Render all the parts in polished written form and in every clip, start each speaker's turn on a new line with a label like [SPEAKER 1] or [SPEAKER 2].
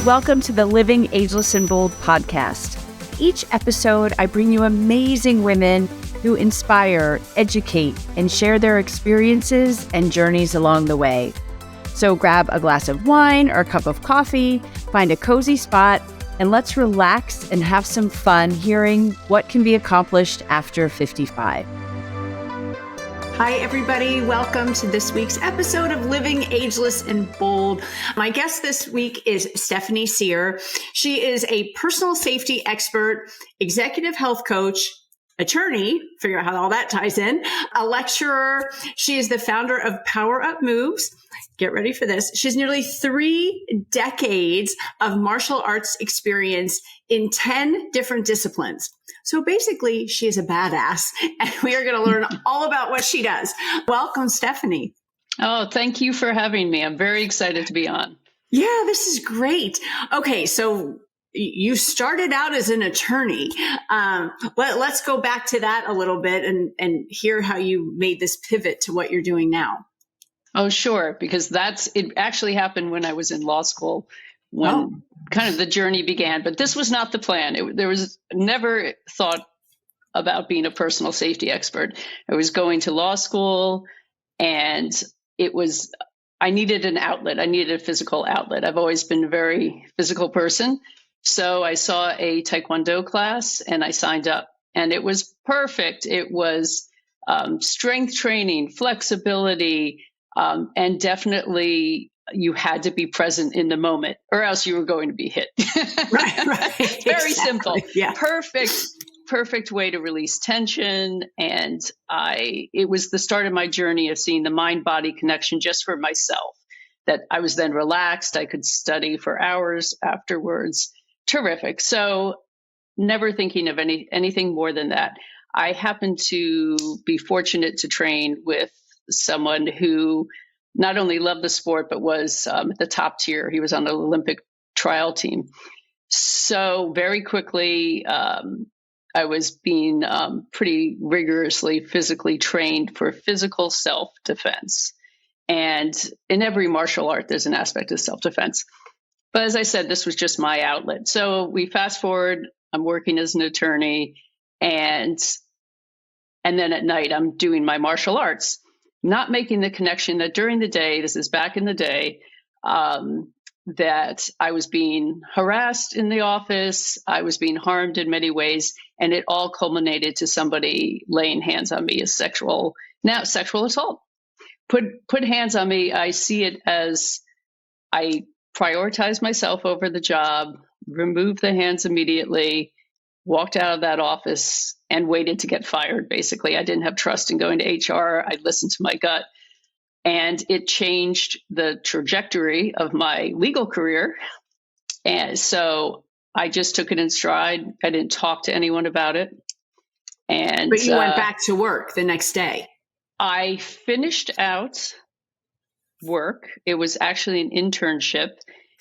[SPEAKER 1] Welcome to the Living Ageless and Bold podcast. Each episode, I bring you amazing women who inspire, educate, and share their experiences and journeys along the way. So grab a glass of wine or a cup of coffee, find a cozy spot, and let's relax and have some fun hearing what can be accomplished after 55. Hi, everybody. Welcome to this week's episode of Living Ageless and Bold. My guest this week is Stephanie Cyr. She is a personal safety expert, executive health coach, attorney, figure out how all that ties in, a lecturer. She is the founder of Power Up Moves. Get ready for this. She's nearly 3 decades of martial arts experience in 10 different disciplines. So basically, she is a badass, and we are going to learn all about what she does. Welcome, Stephanie.
[SPEAKER 2] Oh, thank you for having me. I'm very excited to be on.
[SPEAKER 1] Yeah, this is great. Okay, so you started out as an attorney. Let's go back to that a little bit and hear how you made this pivot to what you're doing now.
[SPEAKER 2] Oh, sure, because it actually happened when I was in law school, when kind of the journey began. But this was not the plan. There was never thought about being a personal safety expert. I was going to law school, and I needed an outlet. I needed a physical outlet. I've always been a very physical person. So I saw a Taekwondo class and I signed up, and it was perfect. It was strength training, flexibility, and definitely you had to be present in the moment or else you were going to be hit.
[SPEAKER 1] Right.
[SPEAKER 2] Very simple.
[SPEAKER 1] Yeah.
[SPEAKER 2] Perfect way to release tension. And it was the start of my journey of seeing the mind-body connection just for myself, that I was then relaxed. I could study for hours afterwards. Terrific. So never thinking of anything more than that. I happened to be fortunate to train with someone who not only loved the sport, but was at the top tier. He was on the Olympic trial team. So very quickly, I was being pretty rigorously physically trained for physical self-defense. And in every martial art, there's an aspect of self-defense. But as I said, this was just my outlet. So we fast forward, I'm working as an attorney, and then at night, I'm doing my martial arts, not making the connection that during the day, this is back in the day, that I was being harassed in the office, I was being harmed in many ways, and it all culminated to somebody laying hands on me as sexual assault. Put hands on me. I see it as I prioritize myself over the job, remove the hands immediately, walked out of that office and waited to get fired. Basically, I didn't have trust in going to HR. I listened to my gut, and it changed the trajectory of my legal career. And so I just took it in stride. I didn't talk to anyone about it.
[SPEAKER 1] But you went back to work the next day.
[SPEAKER 2] I finished out work. It was actually an internship,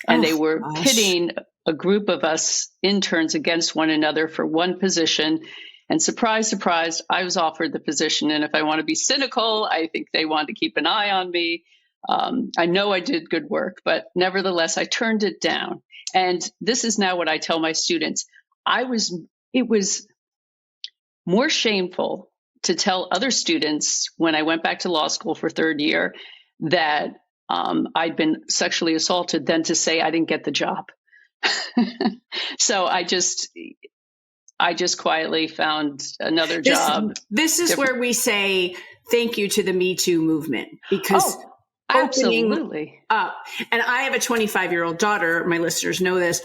[SPEAKER 2] and they were pitting a group of us interns against one another for one position. And surprise, surprise, I was offered the position. And if I want to be cynical, I think they wanted to keep an eye on me. I know I did good work, but nevertheless, I turned it down. And this is now what I tell my students. It was more shameful to tell other students when I went back to law school for third year that I'd been sexually assaulted than to say I didn't get the job. So I just quietly found another job.
[SPEAKER 1] This is where we say thank you to the Me Too movement, because
[SPEAKER 2] absolutely
[SPEAKER 1] up. And I have a 25-year-old daughter. My listeners know this.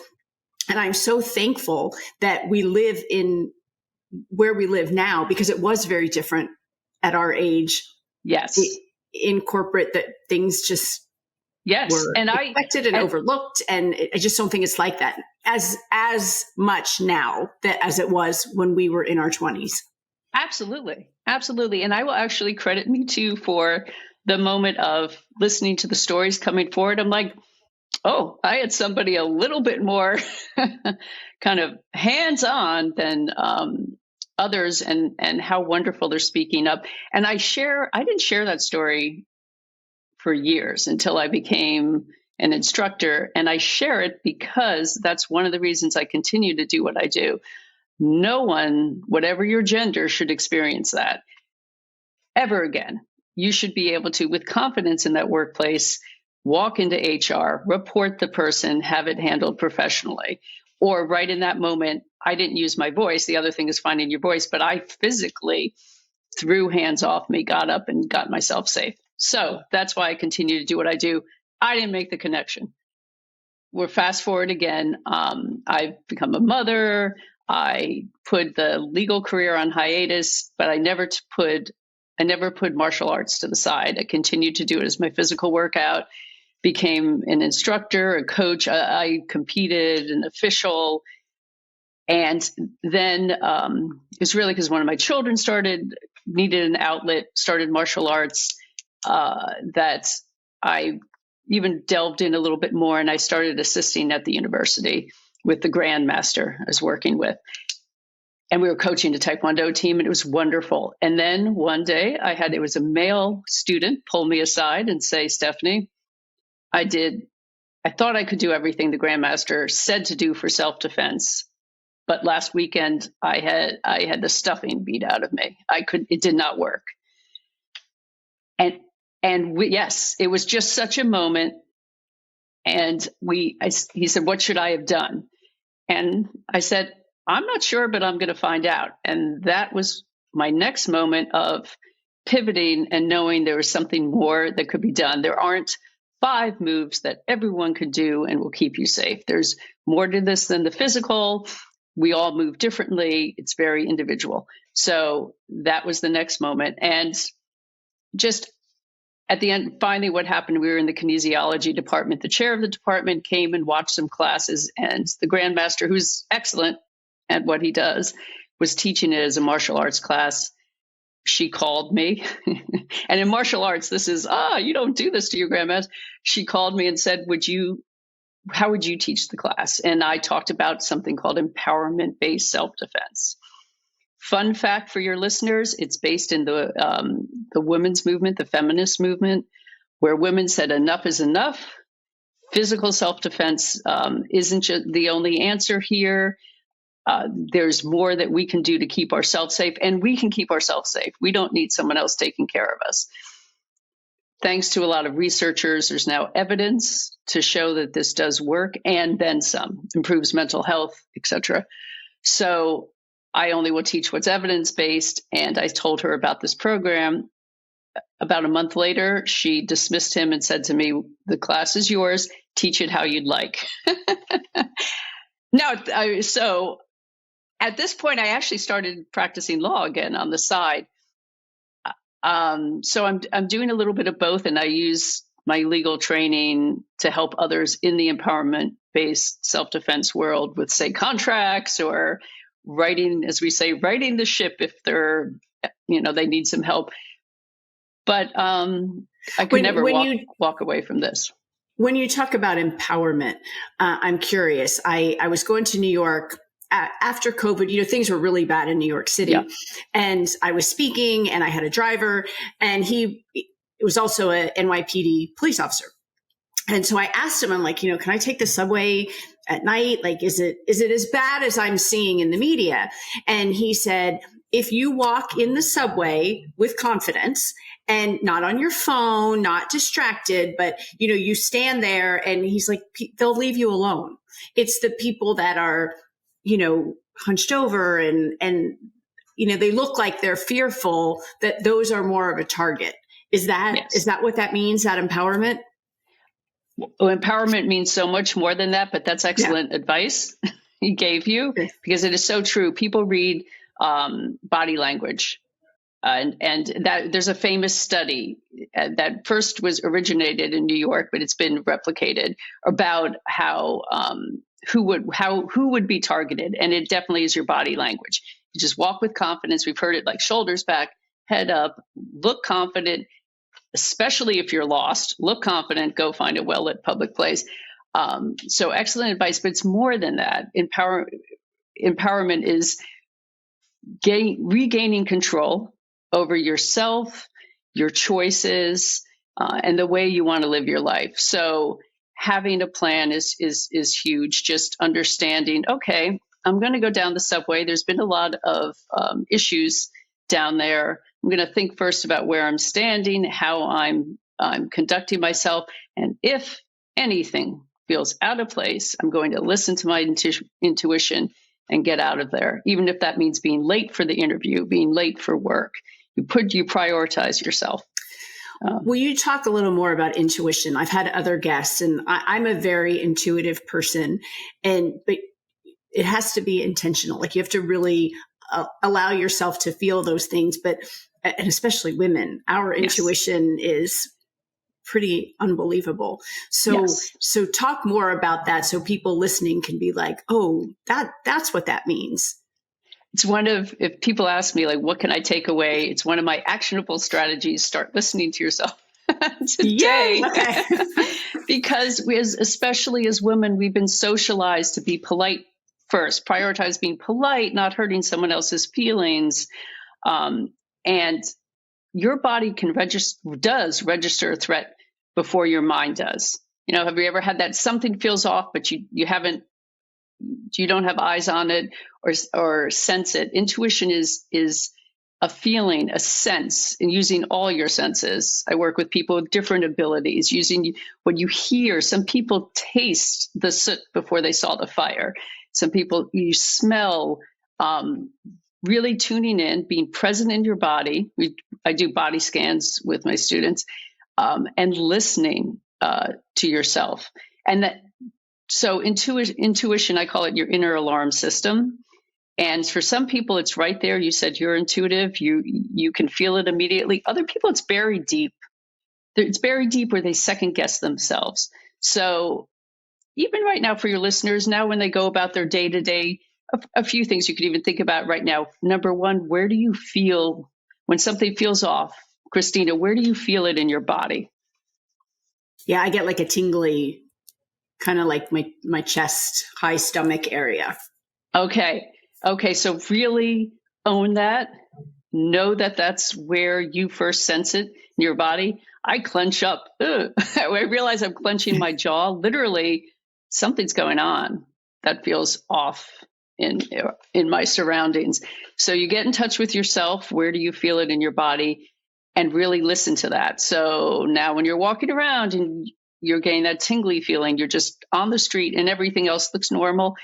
[SPEAKER 1] And I'm so thankful that we live in where we live now, because it was very different at our age.
[SPEAKER 2] Yes.
[SPEAKER 1] In corporate, that things just were expected and overlooked. And I just don't think it's like that as much now as it was when we were in our 20s.
[SPEAKER 2] Absolutely. Absolutely. And I will actually credit Me Too for the moment of listening to the stories coming forward. I'm like, oh, I had somebody a little bit more kind of hands-on than others, and how wonderful they're speaking up. And I didn't share that story for years until I became an instructor, and I share it because that's one of the reasons I continue to do what I do. No one, whatever your gender, should experience that ever again. You should be able to, with confidence in that workplace, walk into HR, report the person, have it handled professionally. Or right in that moment, I didn't use my voice. The other thing is finding your voice, but I physically threw hands off me, got up and got myself safe. So that's why I continue to do what I do. I didn't make the connection. We're fast forward again. I've become a mother. I put the legal career on hiatus, but I never put martial arts to the side. I continued to do it as my physical workout, became an instructor, a coach. I competed, an official. And then it was really because one of my children needed an outlet, started martial arts, that I even delved in a little bit more, and I started assisting at the university with the grandmaster I was working with. And we were coaching the Taekwondo team, and it was wonderful. And then one day it was a male student pull me aside and say, Stephanie, I thought I could do everything the grandmaster said to do for self-defense. But last weekend I had the stuffing beat out of me. It did not work. Yes, it was just such a moment. And he said, what should I have done? And I said, I'm not sure, but I'm going to find out. And that was my next moment of pivoting and knowing there was something more that could be done. There aren't 5 moves that everyone could do and will keep you safe. There's more to this than the physical. We all move differently. It's very individual. So that was the next moment. And just at the end, finally, what happened, we were in the kinesiology department. The chair of the department came and watched some classes, and the grandmaster, who's excellent at what he does, was teaching it as a martial arts class. She called me. And in martial arts, this is, you don't do this to your grandmaster. She called me and said, how would you teach the class? And I talked about something called empowerment-based self-defense. Fun fact for your listeners, it's based in the women's movement, the feminist movement, where women said enough is enough. Physical self-defense isn't just the only answer here. There's more that we can do to keep ourselves safe, and we can keep ourselves safe. We don't need someone else taking care of us. Thanks to a lot of researchers, there's now evidence to show that this does work, and then some, improves mental health, etc. So I only will teach what's evidence-based, and I told her about this program. About a month later, she dismissed him and said to me, the class is yours, teach it how you'd like. So at this point, I actually started practicing law again on the side. So I'm doing a little bit of both, and I use my legal training to help others in the empowerment-based self-defense world with, say, contracts or writing, as we say, writing the ship if they need some help. But I could never walk away from this.
[SPEAKER 3] When you talk about empowerment, I'm curious. I was going to New York after COVID. Things were really bad in New York City, yeah. And I was speaking, and I had a driver, and he was also a NYPD police officer. And so I asked him, I'm like, can I take the subway at night? Like, is it as bad as I'm seeing in the media? And he said, if you walk in the subway with confidence and not on your phone, not distracted, but, you stand there, and he's like, they'll leave you alone. It's the people that are, hunched over and they look like they're fearful, that those are more of a target. Is that what that means, that empowerment?
[SPEAKER 2] Well, empowerment means so much more than that, but that's excellent advice he gave you, because it is so true. People read body language. And that there's a famous study that first was originated in New York, but it's been replicated, about how who would be targeted, and it definitely is your body language. You just walk with confidence. We've heard it like shoulders back, head up, look confident, especially if you're lost. Look confident. Go find a well-lit public place. So excellent advice, but it's more than that. Empowerment is regaining control over yourself, your choices, and the way you want to live your life. So having a plan is huge. Just understanding, okay, I'm going to go down the subway. There's been a lot of issues down there. I'm going to think first about where I'm standing, how I'm conducting myself, and if anything feels out of place, I'm going to listen to my intuition and get out of there, even if that means being late for the interview, being late for work. You prioritize yourself.
[SPEAKER 3] Will you talk a little more about intuition? I've had other guests, and I'm a very intuitive person, but it has to be intentional. Like, you have to really allow yourself to feel those things. And especially women, our intuition is pretty unbelievable. So talk more about that, so people listening can be like, oh, that's what that means.
[SPEAKER 2] It's if people ask me, like, what can I take away? It's one of my actionable strategies. Start listening to yourself today.
[SPEAKER 3] Yay! Okay.
[SPEAKER 2] Because especially as women, we've been socialized to be polite first, prioritize being polite, not hurting someone else's feelings. And your body does register a threat before your mind does. Have you ever had that something feels off, but you don't have eyes on it or sense it? Intuition is a feeling, a sense, and using all your senses. I work with people with different abilities, using what you hear. Some people taste the soot before they saw the fire. Some people, you smell, really tuning in, being present in your body. I do body scans with my students, and listening to yourself. So intuition, I call it your inner alarm system. And for some people, it's right there. You said you're intuitive. You can feel it immediately. Other people, it's buried deep. It's buried deep where they second guess themselves. So even right now for your listeners, now when they go about their day-to-day, a few things you could even think about right now. Number one, where do you feel when something feels off? Christina, where do you feel it in your body?
[SPEAKER 3] Yeah, I get like a tingly, kind of like my chest, high stomach area. Okay.
[SPEAKER 2] So really own that. Know that that's where you first sense it in your body. I clench up. I realize I'm clenching my jaw. Literally, something's going on that feels off in my surroundings. So you get in touch with yourself. Where do you feel it in your body? And really listen to that. So now when you're walking around and you're getting that tingly feeling, you're just on the street and everything else looks normal,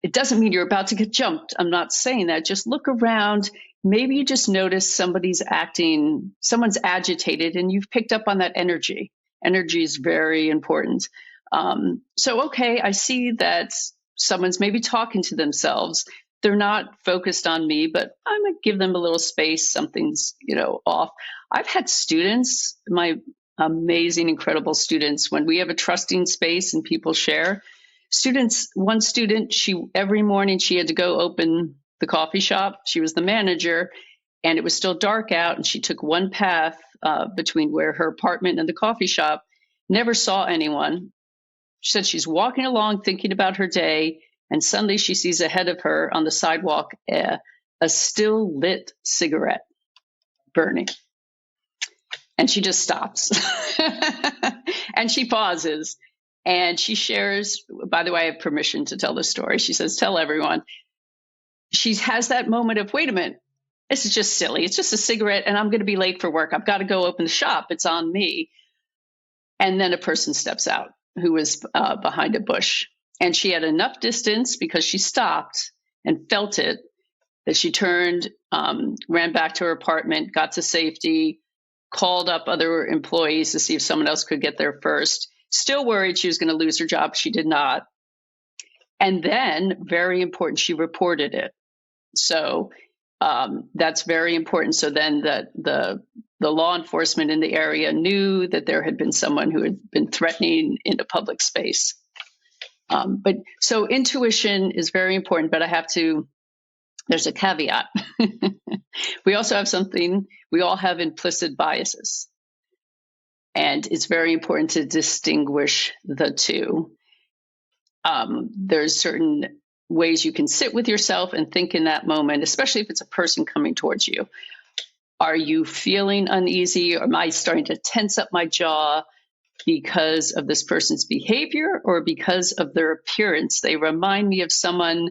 [SPEAKER 2] it doesn't mean you're about to get jumped. I'm not saying that. Just look around. Maybe you just notice someone's agitated, and you've picked up on that energy. Energy is very important. Okay, I see that someone's maybe talking to themselves. They're not focused on me, but I'm going to give them a little space. Something's, off. I've had students, my amazing, incredible students, when we have a trusting space and people share. One student, every morning she had to go open the coffee shop. She was the manager, and it was still dark out, and she took one path between where her apartment and the coffee shop, never saw anyone. She said she's walking along thinking about her day, and suddenly she sees ahead of her on the sidewalk a still lit cigarette burning. And she just stops. And she pauses. And she shares, by the way, I have permission to tell this story. She says, tell everyone. She has that moment of, wait a minute, this is just silly. It's just a cigarette, and I'm going to be late for work. I've got to go open the shop. It's on me. And then a person steps out who was behind a bush. And she had enough distance because she stopped and felt it that she turned, ran back to her apartment, got to safety, called up other employees to see if someone else could get there first. Still worried she was going to lose her job. She did not. And then, very important, she reported it. So that's very important. So then the law enforcement in the area knew that there had been someone who had been threatening in a public space. So intuition is very important, but there's a caveat. We also have we all have implicit biases. And it's very important to distinguish the two. There's certain ways you can sit with yourself and think in that moment, especially if it's a person coming towards you. Are you feeling uneasy? Or am I starting to tense up my jaw? because of this person's behavior or because of their appearance. They remind me of someone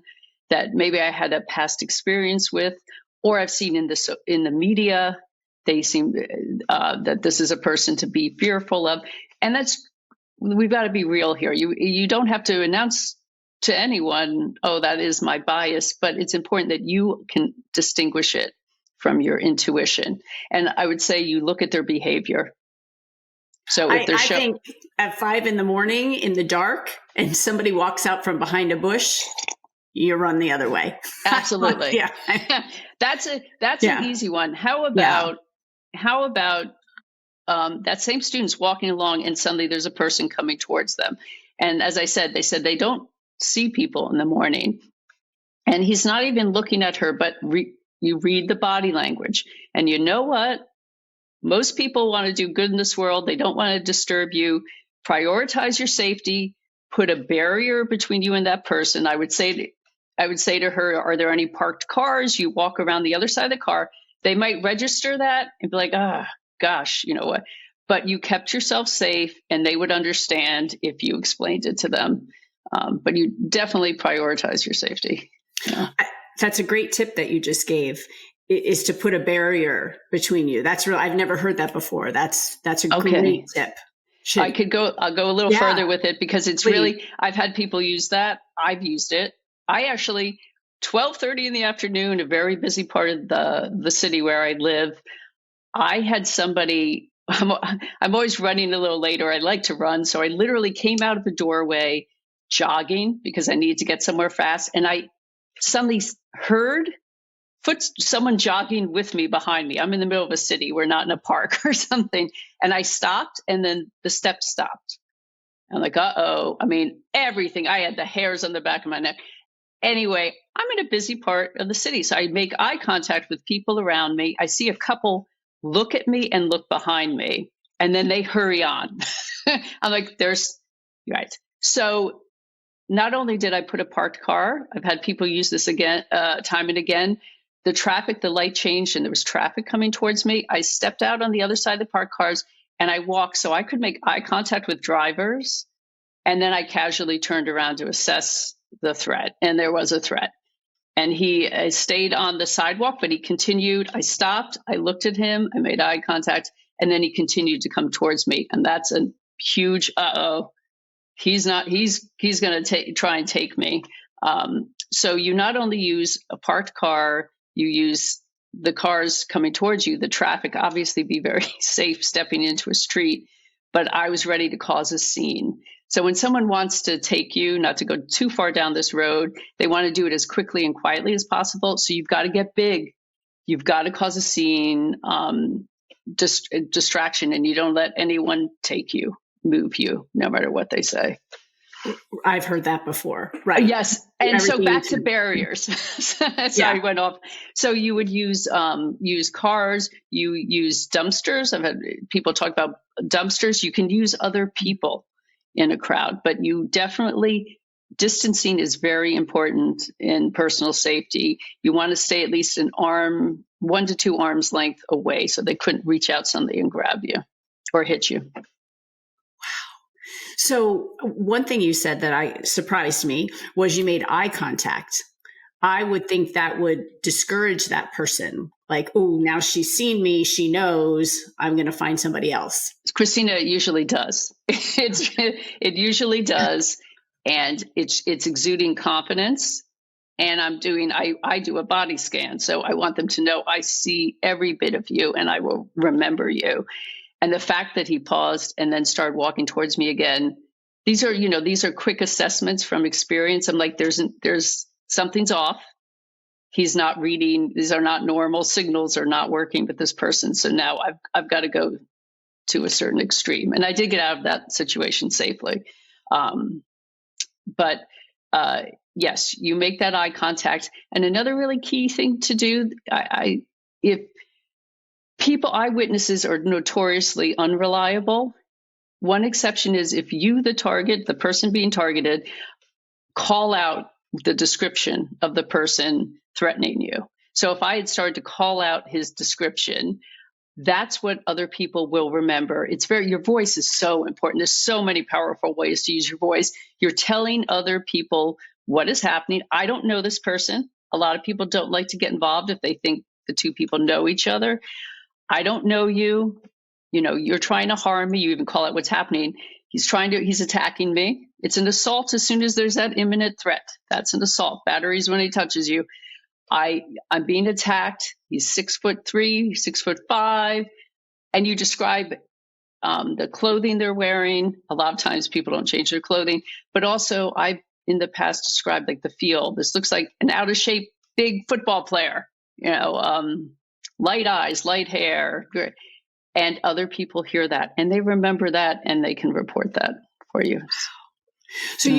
[SPEAKER 2] that maybe I had a past experience with, or I've seen in the media. They seem that this is a person to be fearful of, and we've got to be real here. You don't have to announce to anyone, oh, that is my bias, but it's important that you can distinguish it from your intuition. And I would say you look at their behavior. So if
[SPEAKER 3] I think at 5 a.m. in the dark and somebody walks out from behind a bush, you run the other way.
[SPEAKER 2] Absolutely.
[SPEAKER 3] Yeah.
[SPEAKER 2] That's an easy one. How about that same student's walking along and suddenly there's a person coming towards them. And as I said, they said they don't see people in the morning. And he's not even looking at her, but you read the body language. And you know what? Most people want to do good in this world. They don't want to disturb you. Prioritize your safety. Put a barrier between you and that person. I would say to her, are there any parked cars? You walk around the other side of the car. They might register that and be like, gosh, you know what? But you kept yourself safe, and they would understand if you explained it to them. But you definitely prioritize your safety. Yeah.
[SPEAKER 3] That's a great tip that you just gave, is to put a barrier between you. That's real. I've never heard that before. That's a great tip.
[SPEAKER 2] I'll go a little further with it, because it's really, I've had people use that. I've used it. I actually, 12:30 in the afternoon, a very busy part of the city where I live, I had somebody, I'm always running a little later. I like to run. So I literally came out of the doorway jogging because I needed to get somewhere fast. And I suddenly heard someone jogging with me behind me. I'm in the middle of a city. We're not in a park or something. And I stopped, and then the steps stopped. I'm like, uh-oh. I mean, everything. I had the hairs on the back of my neck. Anyway, I'm in a busy part of the city. So I make eye contact with people around me. I see a couple look at me and look behind me, and then they hurry on. I'm like, right. So not only did I put a parked car, I've had people use this again, time and again. The light changed and there was traffic coming towards me. I stepped out on the other side of the parked cars and I walked so I could make eye contact with drivers. And then I casually turned around to assess the threat. And there was a threat. And he stayed on the sidewalk, but he continued. I stopped. I looked at him. I made eye contact. And then he continued to come towards me. And that's a huge, he's going to try and take me. So you not only use a parked car, you use the cars coming towards you, the traffic, obviously be very safe stepping into a street, but I was ready to cause a scene. So when someone wants to take you, not to go too far down this road, they want to do it as quickly and quietly as possible. So you've got to get big. You've got to cause a scene, distraction, and you don't let anyone move you, no matter what they say.
[SPEAKER 3] I've heard that before. Right.
[SPEAKER 2] Yes. And so back to barriers. Sorry, went off. So you would use cars, you use dumpsters. I've had people talk about dumpsters. You can use other people in a crowd, but distancing is very important in personal safety. You want to stay at least 1 to 2 arms length away so they couldn't reach out suddenly and grab you or hit you.
[SPEAKER 3] So one thing you said that surprised me was you made eye contact. I would think that would discourage that person. Like, oh, now she's seen me. She knows I'm going to find somebody else.
[SPEAKER 2] Christina, it usually does. It usually does. And it's exuding confidence. And I do a body scan. So I want them to know I see every bit of you and I will remember you. And the fact that he paused and then started walking towards me again, these are quick assessments from experience. I'm like, there's something's off. He's not reading. These are not normal signals are not working with this person. So now I've got to go to a certain extreme. And I did get out of that situation safely. But yes, you make that eye contact. And another really key thing to do, if eyewitnesses are notoriously unreliable. One exception is if you, the person being targeted, call out the description of the person threatening you. So if I had started to call out his description, that's what other people will remember. Your voice is so important. There's so many powerful ways to use your voice. You're telling other people what is happening. I don't know this person. A lot of people don't like to get involved if they think the two people know each other. I don't know you. You're trying to harm me. You even call it what's happening. He's attacking me. It's an assault as soon as there's that imminent threat. That's an assault. Batteries when he touches you. I'm being attacked. He's 6'3", 6'5", and you describe the clothing they're wearing. A lot of times people don't change their clothing, but also I've in the past described like the field. This looks like an out of shape big football player. Light eyes, light hair, and other people hear that and they remember that and they can report that for you.
[SPEAKER 3] So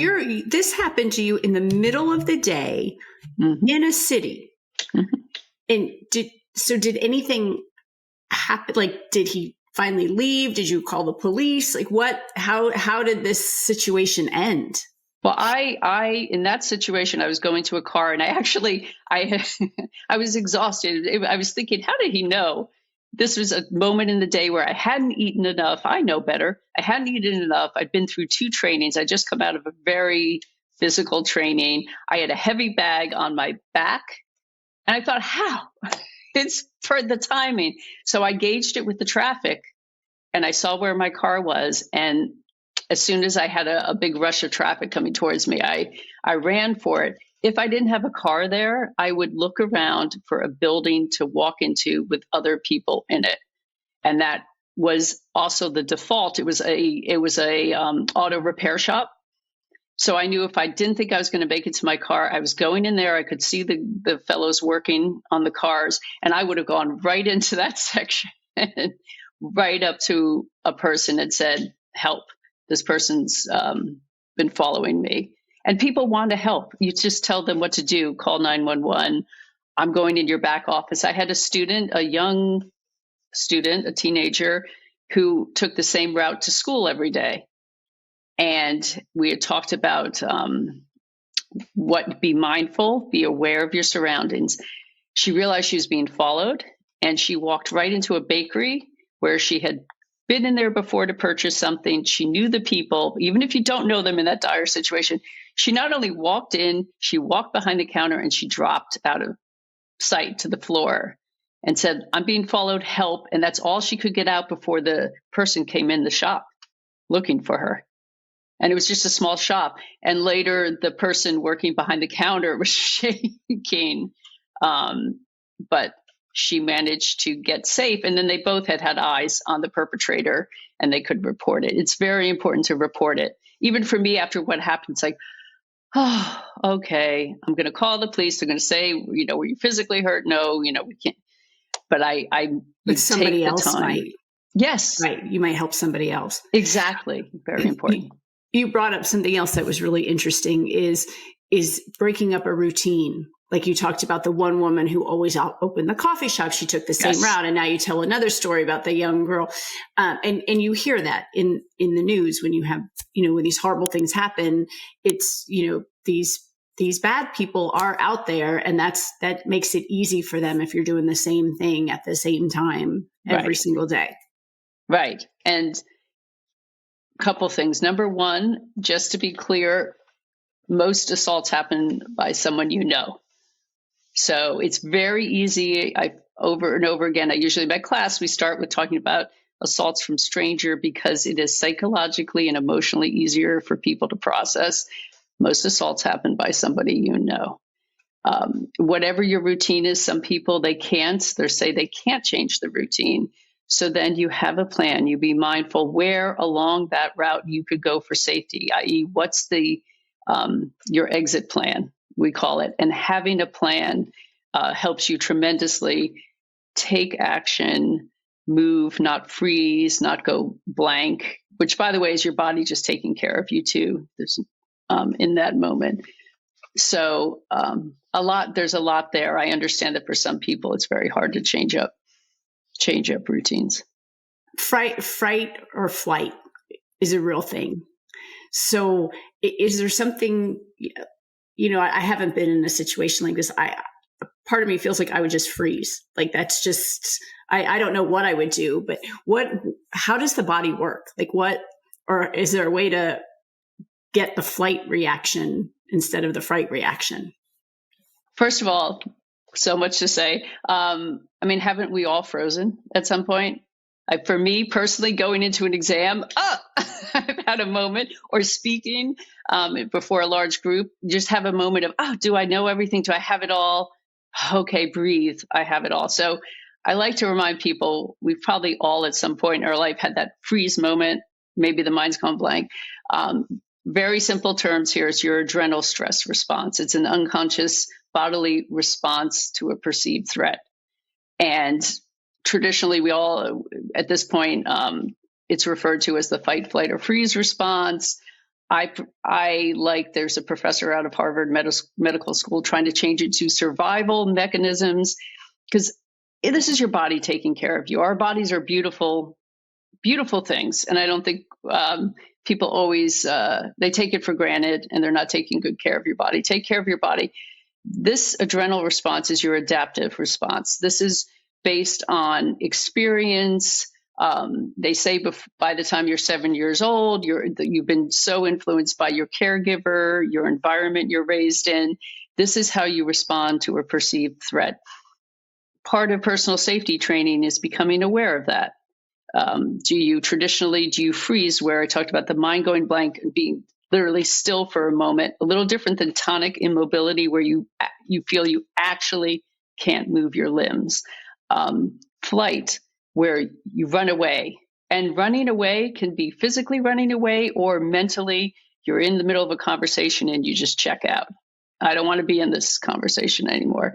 [SPEAKER 3] this happened to you in the middle of the day in a city. Mm-hmm. And did anything happen? Like, did he finally leave? Did you call the police? Like how did this situation end?
[SPEAKER 2] Well, I in that situation, I was going to a car and I was exhausted. I was thinking, how did he know? This was a moment in the day where I hadn't eaten enough. I know better. I hadn't eaten enough. I'd been through 2 trainings. I just come out of a very physical training. I had a heavy bag on my back. And I thought, how? It's for the timing. So I gauged it with the traffic and I saw where my car was. And as soon as I had a big rush of traffic coming towards me, I ran for it. If I didn't have a car there, I would look around for a building to walk into with other people in it. And that was also the default. It was a auto repair shop. So I knew if I didn't think I was going to make it to my car, I was going in there. I could see the fellows working on the cars, and I would have gone right into that section, right up to a person and said, help. This person's been following me. And people want to help. You just tell them what to do. Call 911. I'm going in your back office. I had a young student, a teenager, who took the same route to school every day. And we had talked about be mindful, be aware of your surroundings. She realized she was being followed, and she walked right into a bakery where she had been in there before to purchase something. She knew the people, even if you don't know them in that dire situation. She not only walked in, she walked behind the counter and she dropped out of sight to the floor and said, I'm being followed, help. And that's all she could get out before the person came in the shop looking for her. And it was just a small shop. And later the person working behind the counter was shaking. But she managed to get safe. And then they both had eyes on the perpetrator and they could report it. It's very important to report it. Even for me, after what happened, it's like, oh, okay, I'm going to call the police. They're going to say, were you physically hurt? No, we can't. But
[SPEAKER 3] but somebody else might.
[SPEAKER 2] Yes.
[SPEAKER 3] Right. You might help somebody else.
[SPEAKER 2] Exactly. Very important.
[SPEAKER 3] You brought up something else that was really interesting is breaking up a routine. Like you talked about the one woman who always opened the coffee shop. She took the same route. And now you tell another story about the young girl. And you hear that in the news when you have, when these horrible things happen, it's, these bad people are out there, and that makes it easy for them if you're doing the same thing at the same time every single day.
[SPEAKER 2] Right. And a couple things. Number one, just to be clear, most assaults happen by someone you know. So it's very easy. Over and over again, usually in my class, we start with talking about assaults from stranger because it is psychologically and emotionally easier for people to process. Most assaults happen by somebody you know. Whatever your routine is, some people, they say they can't change the routine. So then you have a plan. You be mindful where along that route you could go for safety, i.e. what's your exit plan, we call it. And having a plan helps you tremendously take action, move, not freeze, not go blank, which, by the way, is your body just taking care of you too. There's in that moment. So there's a lot there. I understand that for some people, it's very hard to change up routines.
[SPEAKER 3] Fright or flight is a real thing. So is there something, I haven't been in a situation like this. part of me feels like I would just freeze. Like that's just, I don't know what I would do, but how does the body work? Like or is there a way to get the flight reaction instead of the fright reaction?
[SPEAKER 2] First of all, so much to say. I mean, haven't we all frozen at some point? For me personally, going into an exam, I've had a moment, or speaking before a large group, just have a moment of, do I know everything? Do I have it all? Okay, breathe. I have it all. So I like to remind people, we've probably all at some point in our life had that freeze moment. Maybe the mind's gone blank. Very simple terms here is your adrenal stress response. It's an unconscious bodily response to a perceived threat. And traditionally, we all, at this point, it's referred to as the fight, flight, or freeze response. There's a professor out of Harvard Medical School trying to change it to survival mechanisms, because this is your body taking care of you. Our bodies are beautiful, beautiful things. And I don't think people always, they take it for granted, and they're not taking good care of your body. Take care of your body. This adrenal response is your adaptive response. This is based on experience. They say by the time you're 7 years old, you've been so influenced by your caregiver, your environment you're raised in. This is how you respond to a perceived threat. Part of personal safety training is becoming aware of that. Do you freeze, where I talked about the mind going blank and being literally still for a moment, a little different than tonic immobility, where you feel you actually can't move your limbs. Flight, where you run away. And running away can be physically running away, or mentally, you're in the middle of a conversation and you just check out. I don't want to be in this conversation anymore.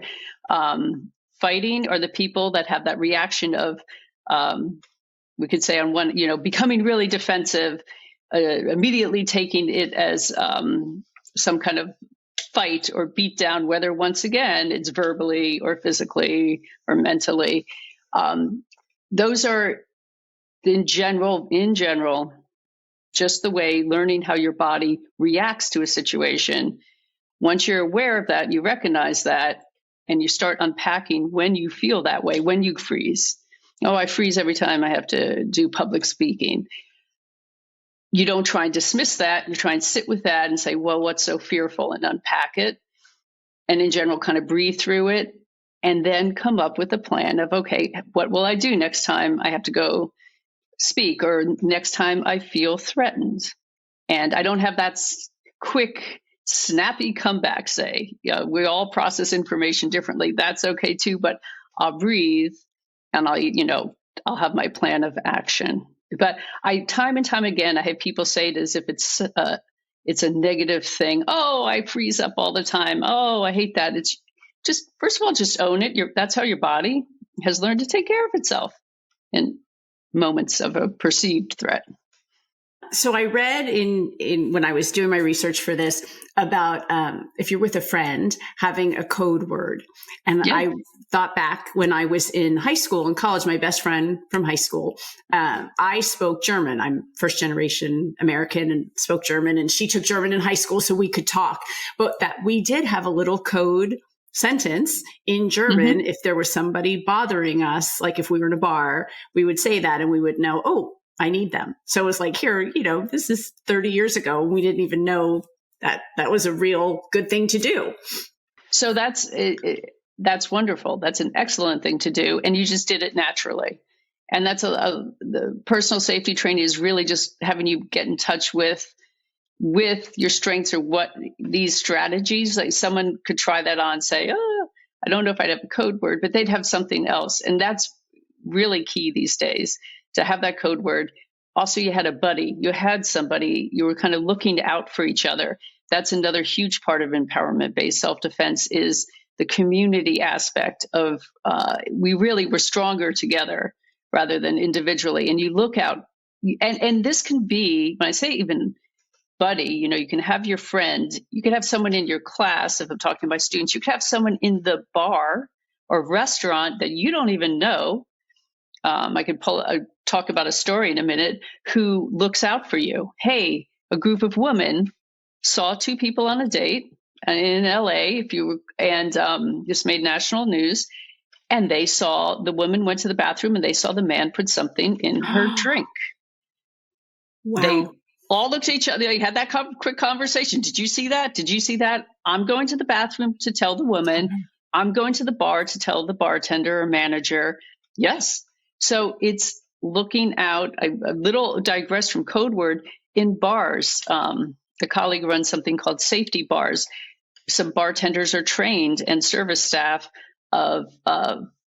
[SPEAKER 2] Fighting are the people that have that reaction of, we could say on one, becoming really defensive, immediately taking it as some kind of fight or beat down, whether once again it's verbally or physically or mentally. Those are in general, just the way learning how your body reacts to a situation. Once you're aware of that, you recognize that, and you start unpacking when you feel that way, when you freeze. I freeze every time I have to do public speaking. You don't try and dismiss that. You try and sit with that and say, well, what's so fearful, and unpack it. And in general, kind of breathe through it, and then come up with a plan of, okay, what will I do next time I have to go speak, or next time I feel threatened? And I don't have that quick, snappy comeback, say. We all process information differently. That's okay too, but I'll breathe, and I'll have my plan of action. But time and time again, I have people say it as if it's a negative thing. Oh, I freeze up all the time. Oh, I hate that. It's just, first of all, just own it. That's how your body has learned to take care of itself in moments of a perceived threat.
[SPEAKER 3] So I read in when I was doing my research for this about if you're with a friend, having a code word. And yeah. I thought back when I was in high school and college, my best friend from high school, I spoke German. I'm first generation American and spoke German, and she took German in high school so we could talk. But that we did have a little code sentence in German. If there was somebody bothering us, like if we were in a bar, we would say that, and we would know, oh, I need them. So it was like, here, this is 30 years ago. We didn't even know that was a real good thing to do.
[SPEAKER 2] So that's wonderful. That's an excellent thing to do. And you just did it naturally. And that's the personal safety training is really just having you get in touch with your strengths, or what these strategies, like someone could try that on, say, I don't know if I'd have a code word, but they'd have something else. And that's really key these days, to have that code word. Also, you had a buddy, you had somebody, you were kind of looking out for each other. That's another huge part of empowerment-based self-defense, is the community aspect of, we really were stronger together rather than individually. And you look out, and this can be, when I say even buddy, you can have your friend, you could have someone in your class, if I'm talking about students, you could have someone in the bar or restaurant that you don't even know. I could talk about a story in a minute, who looks out for you. Hey, a group of women saw two people on a date. in LA, just made national news. And the woman went to the bathroom and they saw the man put something in her drink.
[SPEAKER 3] Wow.
[SPEAKER 2] They all looked at each other. They had that quick conversation. Did you see that? Did you see that? I'm going to the bathroom to tell the woman. I'm going to the bar to tell the bartender or manager. Yes. So it's looking out. A little digress from code word. In bars, the colleague runs something called safety bars. Some bartenders are trained and service staff of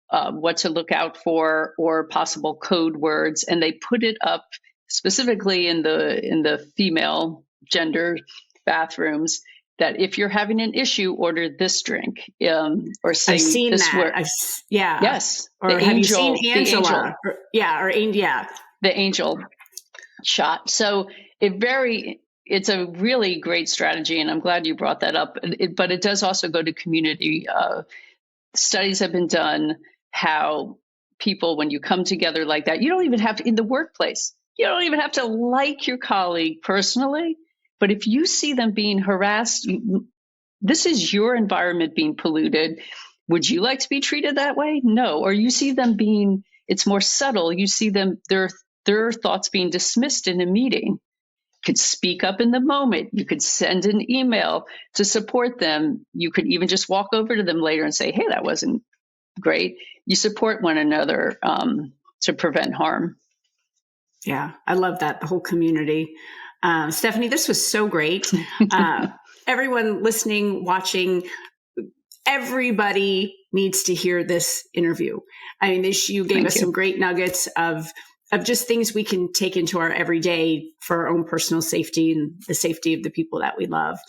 [SPEAKER 2] what to look out for or possible code words, and they put it up specifically in the female gender bathrooms, that if you're having an issue, order this drink, or say
[SPEAKER 3] I've seen
[SPEAKER 2] this
[SPEAKER 3] that.
[SPEAKER 2] word.
[SPEAKER 3] Yes. Or
[SPEAKER 2] the
[SPEAKER 3] have
[SPEAKER 2] angel,
[SPEAKER 3] you seen Angela?
[SPEAKER 2] The angel shot. So it's a really great strategy, and I'm glad you brought that up. But it does also go to community. Studies have been done how people, when you come together like that, you don't even have to, in the workplace, you don't even have to like your colleague personally. But if you see them being harassed, this is your environment being polluted. Would you like to be treated that way? No. Or you see them it's more subtle. You see them, their thoughts being dismissed in a meeting. You could speak up in the moment. You could send an email to support them. You could even just walk over to them later and say, hey, that wasn't great. You support one another to prevent harm.
[SPEAKER 3] Yeah, I love that. The whole community. Stephanie, this was so great. Everyone listening, watching, everybody needs to hear this interview. I mean, you gave us some great nuggets of just things we can take into our everyday for our own personal safety and the safety of the people that we love.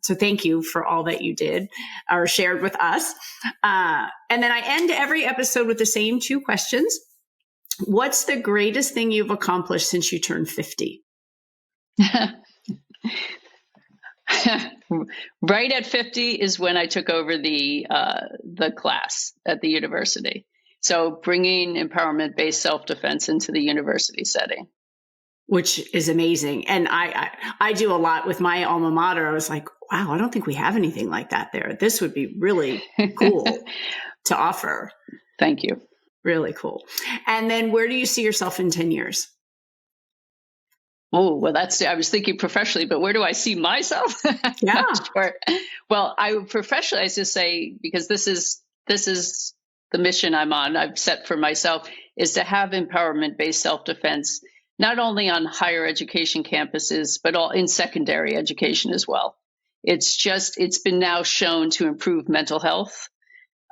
[SPEAKER 3] So thank you for all that you did or shared with us. And then I end every episode with the same 2 questions. What's the greatest thing you've accomplished since you turned 50?
[SPEAKER 2] Right at 50 is when I took over the class at the university. So bringing empowerment-based self-defense into the university setting.
[SPEAKER 3] Which is amazing. And I do a lot with my alma mater. I was like, wow, I don't think we have anything like that there. This would be really cool to offer.
[SPEAKER 2] Thank you.
[SPEAKER 3] Really cool. And then where do you see yourself in 10 years?
[SPEAKER 2] Oh, well, I was thinking professionally, but where do I see myself?
[SPEAKER 3] Yeah.
[SPEAKER 2] Sure. Well, professionally, I just say, because this is the mission I've set for myself, is to have empowerment-based self-defense, not only on higher education campuses, but all in secondary education as well. It's been now shown to improve mental health,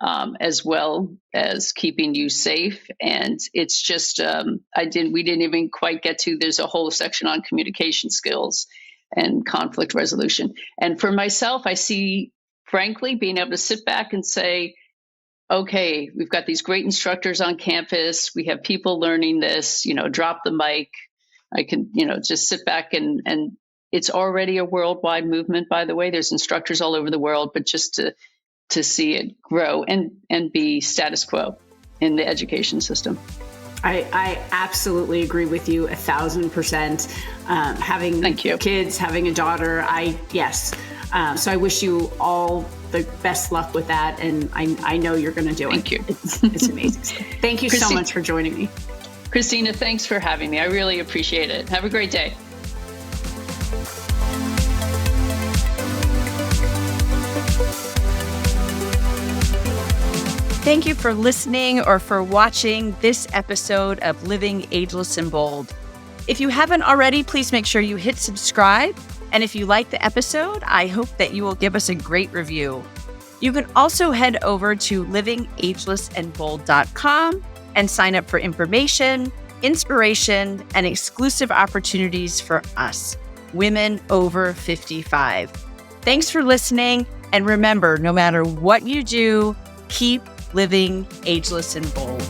[SPEAKER 2] as well as keeping you safe. And it's just, we didn't even quite get to, there's a whole section on communication skills and conflict resolution. And for myself, I see, frankly, being able to sit back and say, okay, we've got these great instructors on campus. We have people learning this, drop the mic. I can, just sit back and it's already a worldwide movement, by the way. There's instructors all over the world, but just to see it grow and be status quo in the education system.
[SPEAKER 3] I absolutely agree with you 1,000%. Having
[SPEAKER 2] Thank you.
[SPEAKER 3] Kids, having a daughter, yes. So I wish you all the best luck with that. And I know you're going to do it.
[SPEAKER 2] Thank you.
[SPEAKER 3] It's amazing. Thank you so much for joining me.
[SPEAKER 2] Christina, thanks for having me. I really appreciate it. Have a great day.
[SPEAKER 1] Thank you for listening or for watching this episode of Living Ageless and Bold. If you haven't already, please make sure you hit subscribe. And if you like the episode, I hope that you will give us a great review. You can also head over to livingagelessandbold.com and sign up for information, inspiration, and exclusive opportunities for us, women over 55. Thanks for listening. And remember, no matter what you do, keep living ageless and bold.